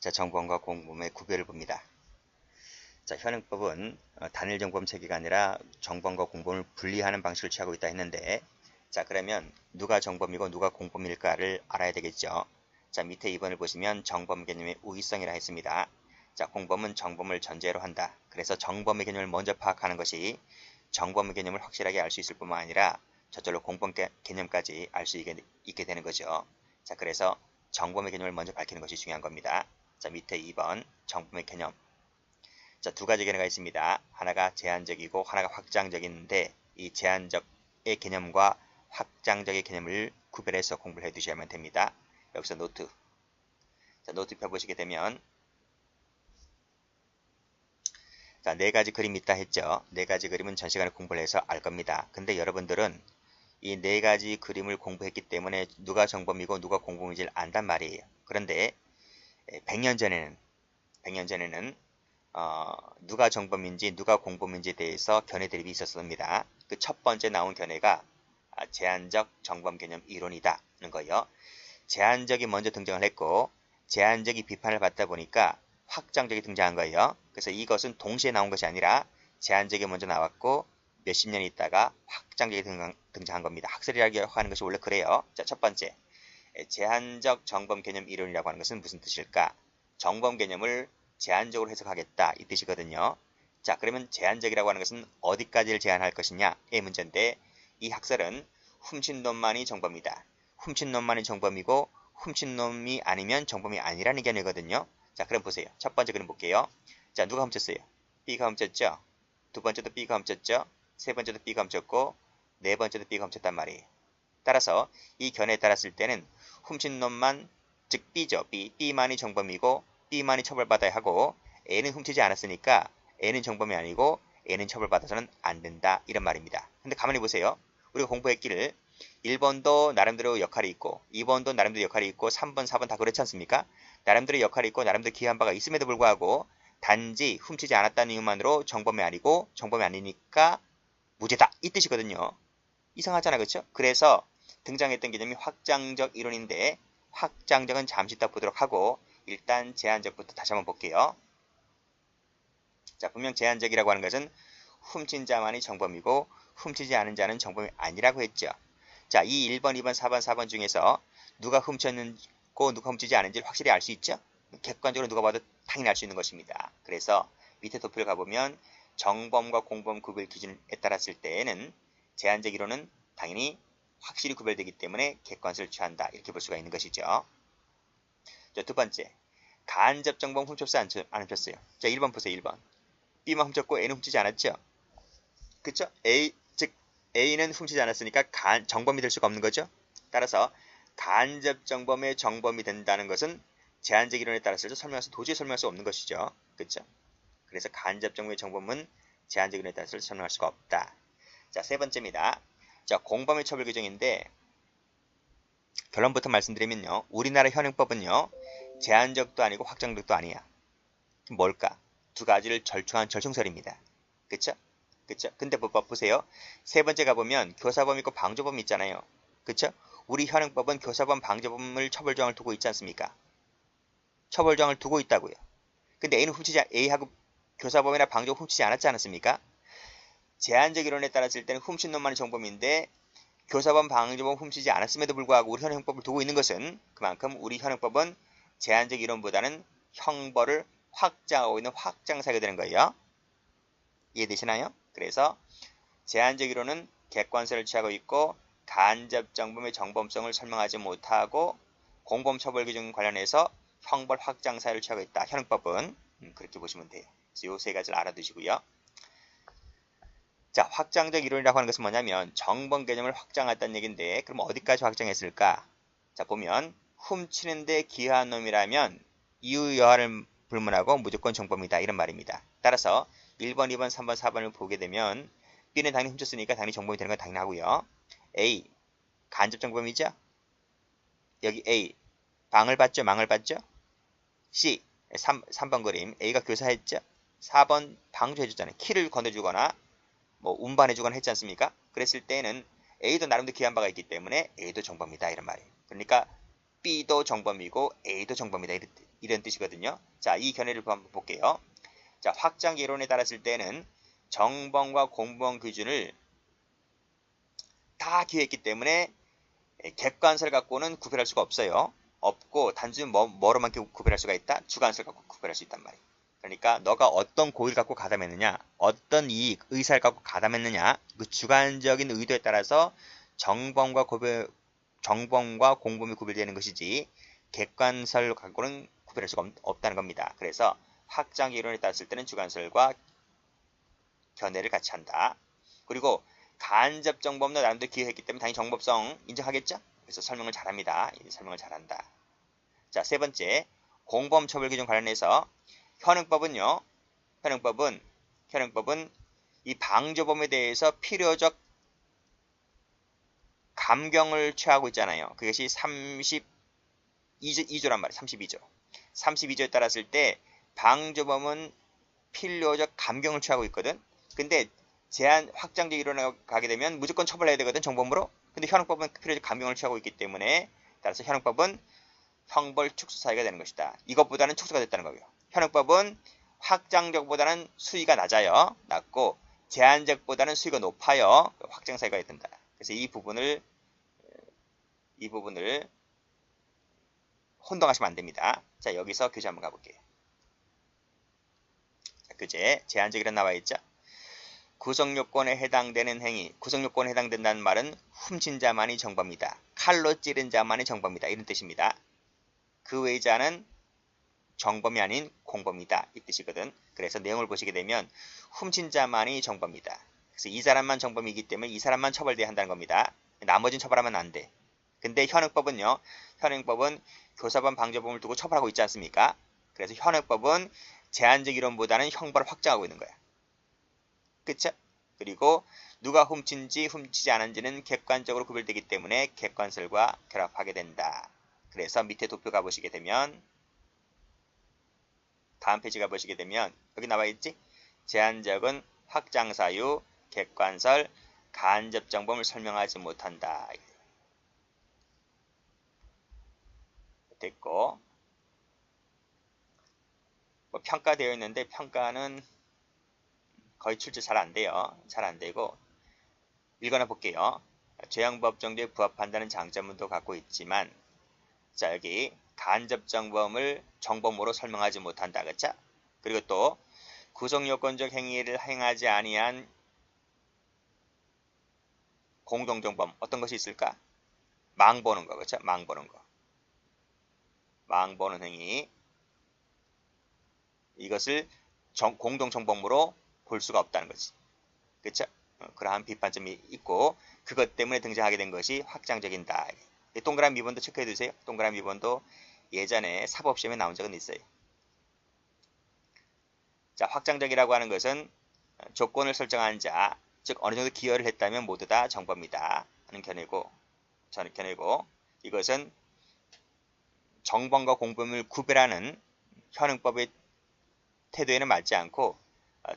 자, 정범과 공범의 구별을 봅니다. 자, 현행법은 단일 정범 체계가 아니라 정범과 공범을 분리하는 방식을 취하고 있다 했는데, 자, 그러면 누가 정범이고 누가 공범일까를 알아야 되겠죠. 자, 밑에 2번을 보시면 정범 개념의 우위성이라 했습니다. 자, 공범은 정범을 전제로 한다. 그래서 정범의 개념을 먼저 파악하는 것이 정범의 개념을 확실하게 알 수 있을 뿐만 아니라 저절로 공범 개념까지 알 수 있게 되는 거죠. 자, 그래서 정범의 개념을 먼저 밝히는 것이 중요한 겁니다. 자, 밑에 2번 정범의 개념. 자, 두 가지 개념가 있습니다. 하나가 제한적이고 하나가 확장적인데 이 제한적의 개념과 확장적의 개념을 구별해서 공부를 해 두셔야만 됩니다. 여기서 노트. 자, 노트 펴보시게 되면 자, 네 가지 그림이 있다 했죠. 네 가지 그림은 전 시간에 공부를 해서 알 겁니다. 근데 여러분들은 이 네 가지 그림을 공부했기 때문에 누가 정범이고 누가 공범인지를 안단 말이에요. 그런데 100년 전에는 누가 정범인지 누가 공범인지에 대해서 견해 대립이 있었습니다. 그 첫 번째 나온 견해가 제한적 정범 개념 이론이다는 거예요. 제한적이 먼저 등장을 했고 제한적이 비판을 받다 보니까 확장적이 등장한 거예요. 그래서 이것은 동시에 나온 것이 아니라 제한적이 먼저 나왔고 몇십 년 있다가 확장적이 등장한 겁니다. 학설이라고 하는 것이 원래 그래요. 자, 첫 번째, 제한적 정범 개념 이론이라고 하는 것은 무슨 뜻일까? 정범 개념을 제한적으로 해석하겠다 이 뜻이거든요. 자, 그러면 제한적이라고 하는 것은 어디까지를 제한할 것이냐의 문제인데 이 학설은 훔친 놈만이 정범이다. 훔친 놈만이 정범이고 훔친 놈이 아니면 정범이 아니라는 견해거든요. 자, 그럼 보세요. 첫 번째 그림 볼게요. 자, 누가 훔쳤어요? B가 훔쳤죠? 두 번째도 B가 훔쳤죠? 세 번째도 B가 훔쳤고 네 번째도 B가 훔쳤단 말이에요. 따라서 이 견해에 따랐을 때는 훔친 놈만, 즉 B죠. B만이 정범이고 B만이 처벌받아야 하고 A는 훔치지 않았으니까 A는 정범이 아니고 A는 처벌받아서는 안 된다. 이런 말입니다. 근데 가만히 보세요. 우리가 공부했기를 1번도 나름대로 역할이 있고 2번도 나름대로 역할이 있고 3번, 4번 다 그렇지 않습니까? 나름대로 역할이 있고 나름대로 기여한 바가 있음에도 불구하고 단지 훔치지 않았다는 이유만으로 정범이 아니고 정범이 아니니까 무죄다. 이 뜻이거든요. 이상하잖아. 그렇죠? 그래서 등장했던 개념이 확장적 이론인데 확장적은 잠시 이따 보도록 하고 일단 제한적부터 다시 한번 볼게요. 자, 분명 제한적이라고 하는 것은 훔친 자만이 정범이고 훔치지 않은 자는 정범이 아니라고 했죠. 자, 이 1번, 2번, 4번, 4번 중에서 누가 훔쳤고 누가 훔치지 않은지를 확실히 알 수 있죠? 객관적으로 누가 봐도 당연히 알 수 있는 것입니다. 그래서 밑에 도표를 가보면 정범과 공범 구별 기준에 따랐을 때에는 제한적 이론은 당연히 확실히 구별되기 때문에 객관성을 취한다. 이렇게 볼 수가 있는 것이죠. 자, 두 번째. 간접 정범 훔쳤어요? 안 훔쳤어요? 자, 1번 보세요. 1번. B만 훔쳤고 A는 훔치지 않았죠? 그쵸? 즉 A는 훔치지 않았으니까 정범이 될 수가 없는 거죠. 따라서 간접 정범의 정범이 된다는 것은 제한적 이론에 따라서 도저히 설명할 수 없는 것이죠. 그쵸? 그래서 간접 정범의 정범은 제한적 이론에 따라서 설명할 수가 없다. 자, 세 번째입니다. 자, 공범의 처벌 규정인데 결론부터 말씀드리면요. 우리나라 현행법은요. 제한적도 아니고 확장적도 아니야. 뭘까? 두 가지를 절충한 절충설입니다. 그쵸? 그쵸? 근데 보세요. 세 번째 가보면 교사범 있고 방조범 있잖아요. 그쵸? 우리 현행법은 교사범, 방조범을 처벌조항을 두고 있지 않습니까? 처벌조항을 두고 있다고요. 근데 A하고 교사범이나 방조범 훔치지 않았지 않았습니까? 제한적 이론에 따랐을 때는 훔친 놈만이 정범인데 교사범, 방조범 훔치지 않았음에도 불구하고 우리 현행법을 두고 있는 것은 그만큼 우리 현행법은 제한적 이론보다는 형벌을 확장하고 있는 확장사가 되는 거예요. 이해되시나요? 그래서 제한적 이론은 객관성을 취하고 있고 간접 정범의 정범성을 설명하지 못하고 공범 처벌 기준 관련해서 형벌 확장사를 취하고 있다. 현행법은 그렇게 보시면 돼요. 그래서 이 세 가지를 알아두시고요. 자, 확장적 이론이라고 하는 것은 뭐냐면 정범 개념을 확장했다는 얘기인데 그럼 어디까지 확장했을까? 자, 보면 훔치는데 기여한 놈이라면 이유 여하를 불문하고 무조건 정범이다. 이런 말입니다. 따라서 1번, 2번, 3번, 4번을 보게 되면 B는 당연히 훔쳤으니까 당연히 정범이 되는 건 당연하고요. A, 간접 정범이죠? 여기 A, 방을 받죠? 망을 받죠? C, 3번 그림, A가 교사했죠? 4번 방조해주잖아요. 키를 건네주거나 뭐 운반해주거나 했지 않습니까? 그랬을 때는 A도 나름대로 기한 바가 있기 때문에 A도 정범이다. 이런 말이에요. 그러니까 B도 정범이고 A도 정범이다. 이런 뜻이거든요. 자, 이 견해를 한번 볼게요. 자, 확장 이론에 따랐을 때는 정범과 공범 기준을 다 기했기 때문에 객관설 갖고는 구별할 수가 없어요. 없고 단순히 뭐로만 구별할 수가 있다? 주관설 갖고 구별할 수 있단 말이에요. 그러니까 너가 어떤 고의를 갖고 가담했느냐, 어떤 이익, 의사를 갖고 가담했느냐, 그 주관적인 의도에 따라서 정범과 공범이 구별되는 것이지 객관설 갖고는 구별할 수가 없다는 겁니다. 그래서 확장 이론에 따랐을 때는 주관설과 견해를 같이 한다. 그리고 간접 정범도 나름대로 기여했기 때문에 당연히 정법성 인정하겠죠? 그래서 설명을 잘합니다. 설명을 잘한다. 자, 세 번째, 공범 처벌 기준 관련해서 현행법은 이 방조범에 대해서 필요적 감경을 취하고 있잖아요. 그것이 32조란 말이에요. 32조. 32조에 따랐을 때 방조범은 필요적 감경을 취하고 있거든. 근데 제한 확장적 이론에 가게 되면 무조건 처벌해야 되거든, 정범으로. 근데 현행법은 필요적 감경을 취하고 있기 때문에 따라서 현행법은 형벌 축소 사유가 되는 것이다. 이것보다는 축소가 됐다는 거고요. 현행법은 확장적보다는 수위가 낮고 제한적보다는 수위가 높아요. 확장 사유가 된다. 그래서 이 부분을 혼동하시면 안 됩니다. 자, 여기서 교재 한번 가볼게요. 자, 교재 제한적이란 나와 있죠. 구성요건에 해당되는 행위, 구성요건에 해당된다는 말은 훔친 자만이 정범이다. 칼로 찌른 자만이 정범이다. 이런 뜻입니다. 그 외의 자는 정범이 아닌 공범이다. 이 뜻이거든. 그래서 내용을 보시게 되면 훔친 자만이 정범이다. 그래서 이 사람만 정범이기 때문에 이 사람만 처벌돼야 한다는 겁니다. 나머지는 처벌하면 안 돼. 근데 현행법은 교사범 방조범을 두고 처벌하고 있지 않습니까? 그래서 현행법은 제한적 이론보다는 형벌을 확장하고 있는 거야. 그쵸? 그리고 누가 훔친지 훔치지 않은지는 객관적으로 구별되기 때문에 객관설과 결합하게 된다. 그래서 밑에 도표 가보시게 되면 다음 페이지 가보시게 되면 여기 나와 있지? 제한적은 확장사유, 객관설, 간접정범을 설명하지 못한다. 됐고 뭐 평가되어 있는데 평가는 거의 출제 잘 안 돼요. 잘 안 되고 읽어나 볼게요. 죄형법 정도에 부합한다는 장점도 갖고 있지만 자, 여기 간접정범을 정범으로 설명하지 못한다. 그쵸? 그리고 또 구성요건적 행위를 행하지 아니한 공동정범 어떤 것이 있을까? 망보는 거. 그쵸? 망보는 거. 망보는 행위. 이것을 공동정범으로 볼 수가 없다는 거지. 그쵸? 그러한 비판점이 있고 그것 때문에 등장하게 된 것이 확장적인다. 동그라미 2번도 체크해 두세요. 동그라미 2번도 예전에 사법시험에 나온 적은 있어요. 자, 확장적이라고 하는 것은 조건을 설정한 자, 즉 어느 정도 기여를 했다면 모두 다 정범이다 하는 견해고 이것은 정범과 공범을 구별하는 현행법의 태도에는 맞지 않고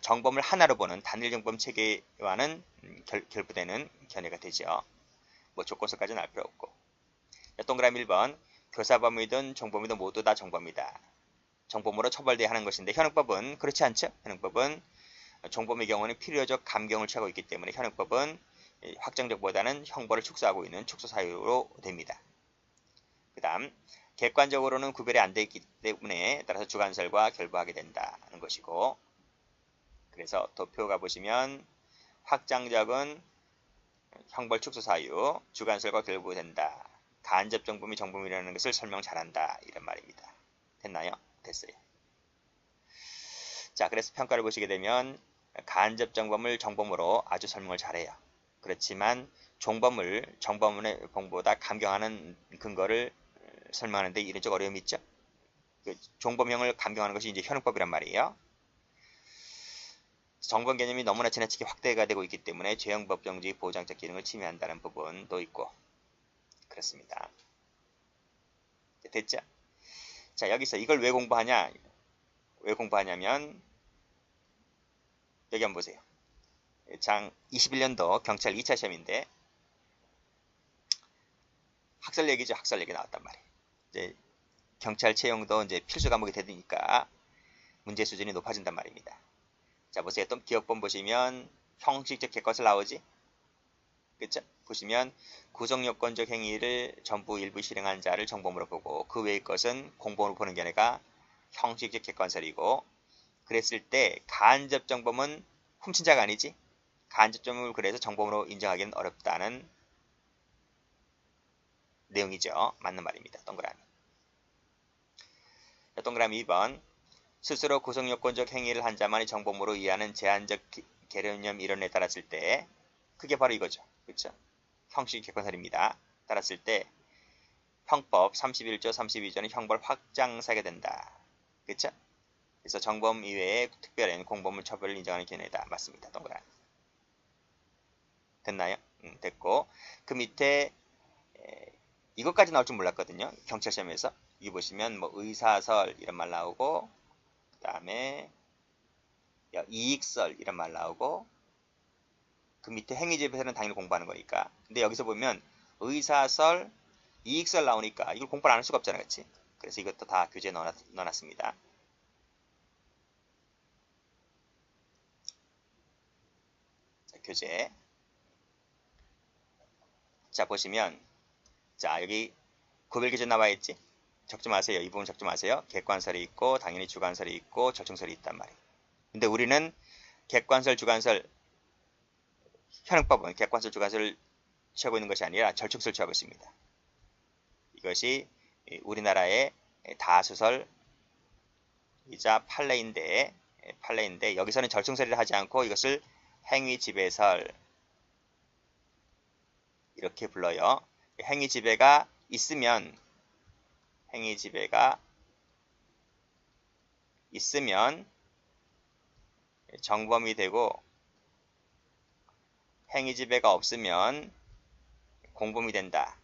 정범을 하나로 보는 단일 정범 체계와는 결부되는 견해가 되죠. 뭐 조건서까지는 알 필요 없고. 동그라미 1번 교사범이든 정범이든 모두 다 정범이다. 정범으로 처벌돼야 하는 것인데 현행법은 그렇지 않죠. 현행법은 정범의 경우는 필요적 감경을 취하고 있기 때문에 현행법은 확정적보다는 형벌을 축소하고 있는 축소 사유로 됩니다. 그 다음 객관적으로는 구별이 안 되기 때문에 따라서 주관설과 결부하게 된다는 것이고 그래서 도표 가보시면 확장적은 형벌 축소 사유, 주관설과 결부된다. 간접정범이 정범이라는 것을 설명 잘한다. 이런 말입니다. 됐나요? 됐어요. 자, 그래서 평가를 보시게 되면 간접정범을 정범으로 아주 설명을 잘해요. 그렇지만 정범의 범보다 감경하는 근거를 설명하는데 이런적 어려움이 있죠. 그 종범형을 감경하는 것이 이제 현행법이란 말이에요. 정범 개념이 너무나 지나치게 확대가 되고 있기 때문에 죄형법정주의 보장적 기능을 침해한다는 부분도 있고 그렇습니다. 됐죠? 자, 여기서 이걸 왜 공부하냐면 여기 한번 보세요. 장 21년도 경찰 2차 시험인데 학설 얘기죠. 학설 얘기 나왔단 말이에요. 이제 경찰 채용도 이제 필수 과목이 되니까 문제 수준이 높아진단 말입니다. 자, 보세요. 또 기억본 보시면 형식적 객관설 나오지? 그쵸? 보시면 구성요건적 행위를 전부 일부 실행한 자를 정범으로 보고 그 외의 것은 공범으로 보는 견해가 형식적 객관설이고, 그랬을 때 간접 정범은 훔친 자가 아니지? 간접 정범을 그래서 정범으로 인정하기는 어렵다는 내용이죠. 맞는 말입니다. 동그라미. 동그라미 2번. 스스로 구성요건적 행위를 한 자만이 정범으로 이해하는 제한적 개념 이론에 따랐을 때, 그게 바로 이거죠. 그렇죠? 형식 객관설입니다. 따랐을 때 형법 31조 32조는 형벌 확장사게 된다. 그렇죠? 그래서 정범 이외에 특별한 공범을 처벌을 인정하는 견해다. 맞습니다. 동그라미. 됐나요? 됐고, 그 밑에 이것까지 나올 줄 몰랐거든요. 경찰 시험에서. 여기 보시면 뭐 의사설 이런 말 나오고, 그 다음에 이익설 이런 말 나오고, 그 밑에 행위집에서는 당연히 공부하는 거니까. 근데 여기서 보면 의사설, 이익설 나오니까 이걸 공부를 안 할 수가 없잖아. 그치? 그래서 이것도 다 교재에 넣어놨습니다. 자, 교재. 자, 보시면, 자, 여기 구별기준 나와 있지? 적지 마세요. 이 부분 적지 마세요. 객관설이 있고, 당연히 주관설이 있고, 절충설이 있단 말이에요. 근데 우리는 객관설, 주관설, 현행법은 객관설, 주관설을 취하고 있는 것이 아니라 절충설을 취하고 있습니다. 이것이 우리나라의 다수설이자 판례인데 여기서는 절충설이라 하지 않고 이것을 행위지배설 이렇게 불러요. 행위지배가 있으면 정범이 되고, 행위지배가 없으면 공범이 된다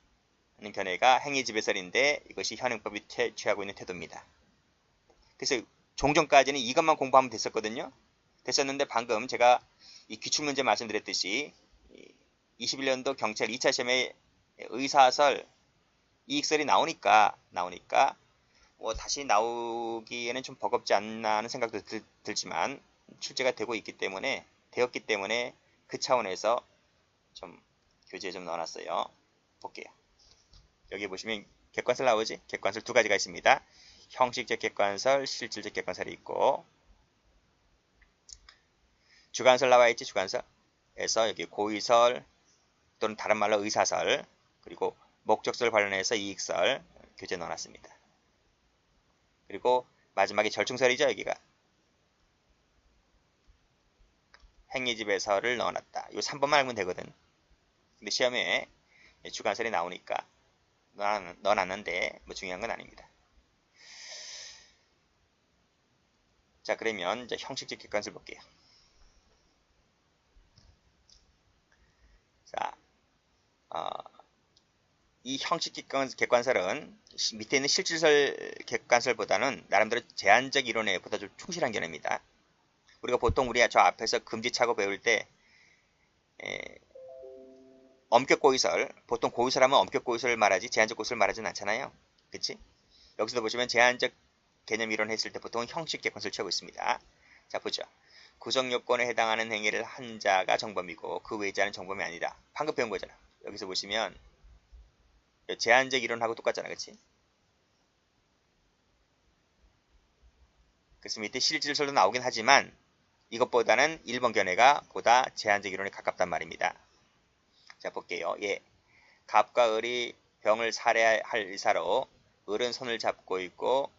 는 견해가 행위지배설인데, 이것이 현행법이 취하고 있는 태도입니다. 그래서 종전까지는 이것만 공부하면 됐었는데 방금 제가 이 기출문제 말씀드렸듯이 21년도 경찰 2차 시험에 의사설, 이익설이 나오니까 뭐 다시 나오기에는 좀 버겁지 않나 하는 생각도 들지만 출제가 되었기 때문에 그 차원에서 좀 교재에 좀 넣어놨어요. 볼게요. 여기 보시면 객관설 나오지? 객관설 두 가지가 있습니다. 형식적 객관설, 실질적 객관설이 있고, 주관설 나와 있지? 주관설에서 여기 고의설 또는 다른 말로 의사설, 그리고 목적설 관련해서 이익설 교재에 넣어놨습니다. 그리고 마지막에 절충설이죠. 여기가 행위지배설을 넣어놨다. 이 3번만 알면 되거든. 근데 시험에 주관설이 나오니까 넣어놨는데 뭐 중요한 건 아닙니다. 자, 그러면 이제 형식적 객관설 볼게요. 자, 이 형식 객관설은 밑에 있는 실질설 객관설보다는 나름대로 제한적 이론에 보다 좀 충실한 견해입니다. 우리가 보통 저 앞에서 금지차고 배울 때 엄격고의설, 보통 고의설하면 엄격고의설을 말하지 제한적 고의설을 말하지는 않잖아요. 그치? 여기서도 보시면 제한적 개념 이론 했을 때 보통 형식 객관설을 취하고 있습니다. 자, 보죠. 구성요건에 해당하는 행위를 한 자가 정범이고 그 외의 자는 정범이 아니다. 방금 배운 거잖아. 여기서 보시면 제한적 이론하고 똑같잖아. 그치? 그래서 밑에 실질설도 나오긴 하지만 이것보다는 1번 견해가 보다 제한적 이론에 가깝단 말입니다. 자, 볼게요. 예. 갑과 을이 병을 살해할 의사로 을은 손을 잡고 있고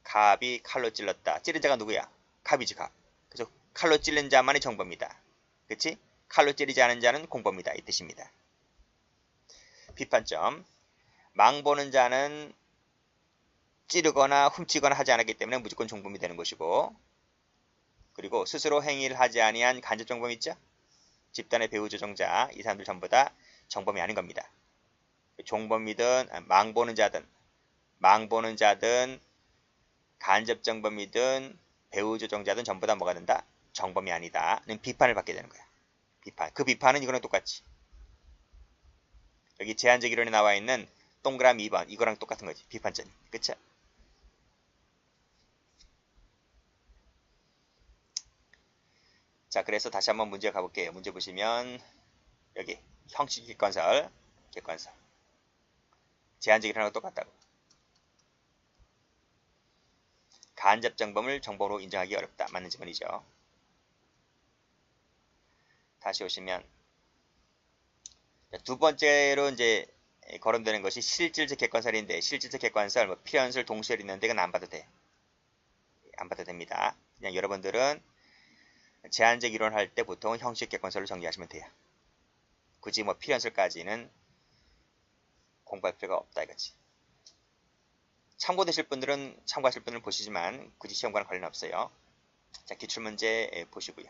갑이 칼로 찔렀다. 찌른 자가 누구야? 갑이지, 갑. 그래서 칼로 찔른 자만이 정범이다. 그치? 칼로 찌르지 않은 자는 공범이다. 이 뜻입니다. 비판점. 망보는 자는 찌르거나 훔치거나 하지 않았기 때문에 무조건 정범이 되는 것이고, 그리고 스스로 행위를 하지 아니한 간접 정범 있죠? 집단의 배후 조종자, 이 사람들 전부 다 정범이 아닌 겁니다. 종범이든 망보는 자든 간접 정범이든 배후 조종자든 전부 다 뭐가 된다? 정범이 아니다는 비판을 받게 되는 거야. 비판. 그 비판은 이거랑 똑같지. 여기 제한적 이론에 나와 있는 동그라미 2번 이거랑 똑같은 거지. 비판점. 그쵸? 자, 그래서 다시 한번 문제 가볼게요. 문제 보시면 여기 형식 객관설, 객관설. 제한적이라는 거 똑같다고. 간접 정범을 정범으로 인정하기 어렵다. 맞는 지문이죠. 다시 오시면 두 번째로 이제 거론되는 것이 실질적 객관설인데, 실질적 객관설, 뭐 필연설, 동시설 있는데 이건 안 봐도 돼. 안 봐도 됩니다. 그냥 여러분들은 제한적 이론 할 때 보통 형식 객관설로 정리하시면 돼요. 굳이 뭐 필연설까지는 공부할 필요가 없다 이거지. 참고하실 분들은 보시지만 굳이 시험과는 관련 없어요. 자, 기출문제 보시고요.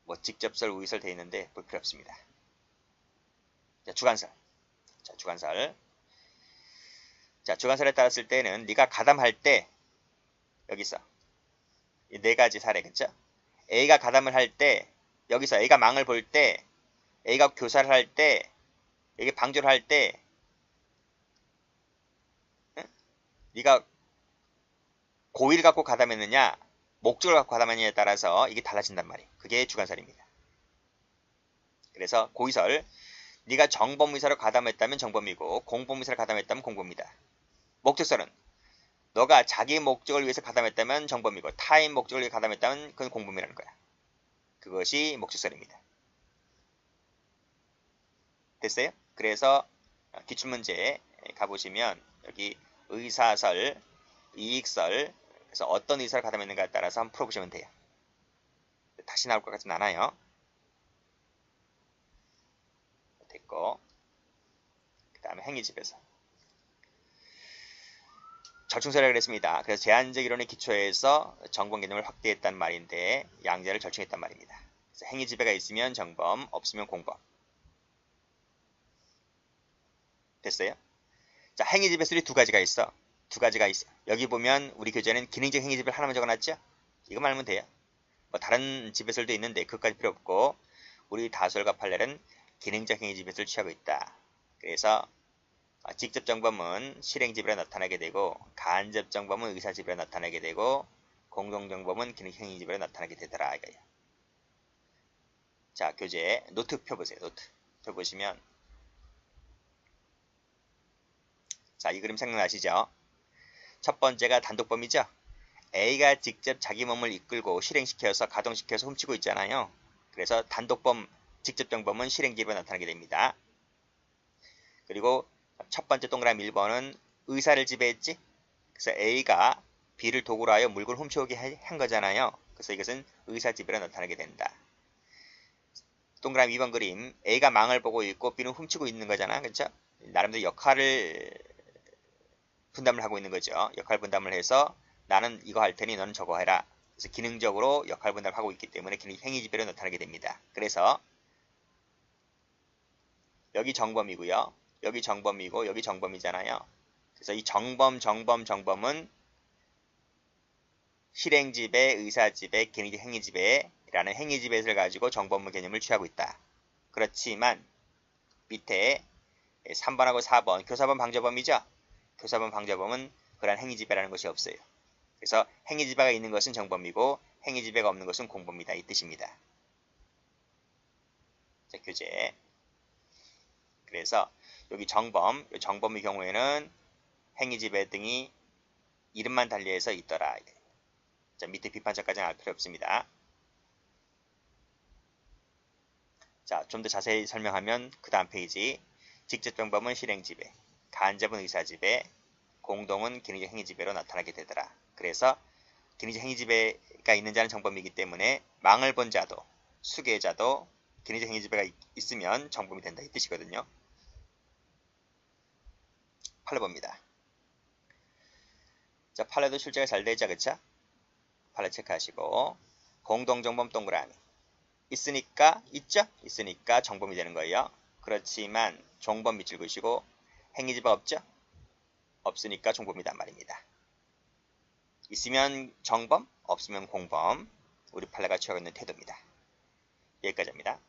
뭐 직접설, 우위설 되어 있는데 볼 필요 없습니다. 자, 주관설. 자, 주관설. 자, 주관설에 따랐을 때는 네가 가담할 때 여기서 이 네 가지 사례, 그쵸? A가 가담을 할 때, 여기서 A가 망을 볼 때, A가 교사를 할 때, 여기 방조를 할 때, 응? 네가 고의를 갖고 가담했느냐, 목적을 갖고 가담했느냐에 따라서 이게 달라진단 말이에요. 그게 주관설입니다. 그래서 고의설, 네가 정범의사로 가담했다면 정범이고 공범의사로 가담했다면 공범이다. 목적설은 너가 자기 목적을 위해서 가담했다면 정범이고 타인 목적을 위해 가담했다면 그건 공범이라는 거야. 그것이 목적설입니다. 됐어요? 그래서 기출문제에 가보시면 여기 의사설, 이익설, 그래서 어떤 의사를 가담했는가에 따라서 한번 풀어보시면 돼요. 다시 나올 것 같진 않아요. 됐고, 그 다음에 행위집에서 절충설이라고 그랬습니다. 그래서 제한적 이론의 기초에서 정범 개념을 확대했단 말인데 양자를 절충했단 말입니다. 그래서 행위지배가 있으면 정범, 없으면 공범. 됐어요? 자, 행위지배설이 두 가지가 있어. 두 가지가 있어. 여기 보면 우리 교재는 기능적 행위지배를 하나만 적어놨죠? 이거만 알면 돼요. 뭐 다른 지배설도 있는데 그것까지 필요 없고 우리 다수열과 판례는 기능적 행위지배설을 취하고 있다. 그래서 직접 정범은 실행지배로 나타나게 되고 간접 정범은 의사지배로 나타나게 되고 공동 정범은 기능 행위지배로 나타나게 되더라 이거예요. 자, 교재 노트 펴보세요. 노트 펴보시면 자, 이 그림 생각나시죠? 첫 번째가 단독범이죠. A가 직접 자기 몸을 이끌고 실행시켜서 가동시켜서 훔치고 있잖아요. 그래서 단독범, 직접정범은 실행지배로 나타나게 됩니다. 그리고 첫 번째 동그라미 1번은 의사를 지배했지. 그래서 A가 B를 도구로 하여 물건을 훔쳐오게 한 거잖아요. 그래서 이것은 의사지배로 나타나게 된다. 동그라미 2번 그림, A가 망을 보고 있고 B는 훔치고 있는 거잖아. 그렇죠? 나름대로 역할을 분담을 하고 있는 거죠. 역할 분담을 해서 나는 이거 할 테니 너는 저거 해라. 그래서 기능적으로 역할 분담을 하고 있기 때문에 행위지배로 나타나게 됩니다. 그래서 여기 정범이고요. 여기 정범이고 여기 정범이잖아요. 그래서 이 정범은 실행지배, 의사지배, 기능적 행위지배라는 행위지배를 가지고 정범의 개념을 취하고 있다. 그렇지만 밑에 3번하고 4번 교사범 방조범이죠. 교사범 방조범은 그러한 행위지배라는 것이 없어요. 그래서 행위지배가 있는 것은 정범이고 행위지배가 없는 것은 공범이다. 이 뜻입니다. 자, 교재. 그래서 여기 정범의 경우에는 행위지배 등이 이름만 달리해서 있더라. 자, 밑에 비판자까지는 알 필요 없습니다. 자, 좀 더 자세히 설명하면 그 다음 페이지. 직접 정범은 실행지배, 간접은 의사지배, 공동은 기능적 행위지배로 나타나게 되더라. 그래서 기능적 행위지배가 있는 자는 정범이기 때문에 망을 본 자도 수괴자도 기능적 행위지배가 있으면 정범이 된다 이 뜻이거든요. 판례 봅니다. 자, 판례도 출제가 잘 되죠, 그쵸? 판례 체크하시고 공동정범 동그라미 있으니까 정범이 되는 거예요. 그렇지만 종범 밑줄 그으시고 행위지배가 없죠? 없으니까 종범이단 말입니다. 있으면 정범, 없으면 공범. 우리 판례가 취하고 있는 태도입니다. 여기까지 합니다.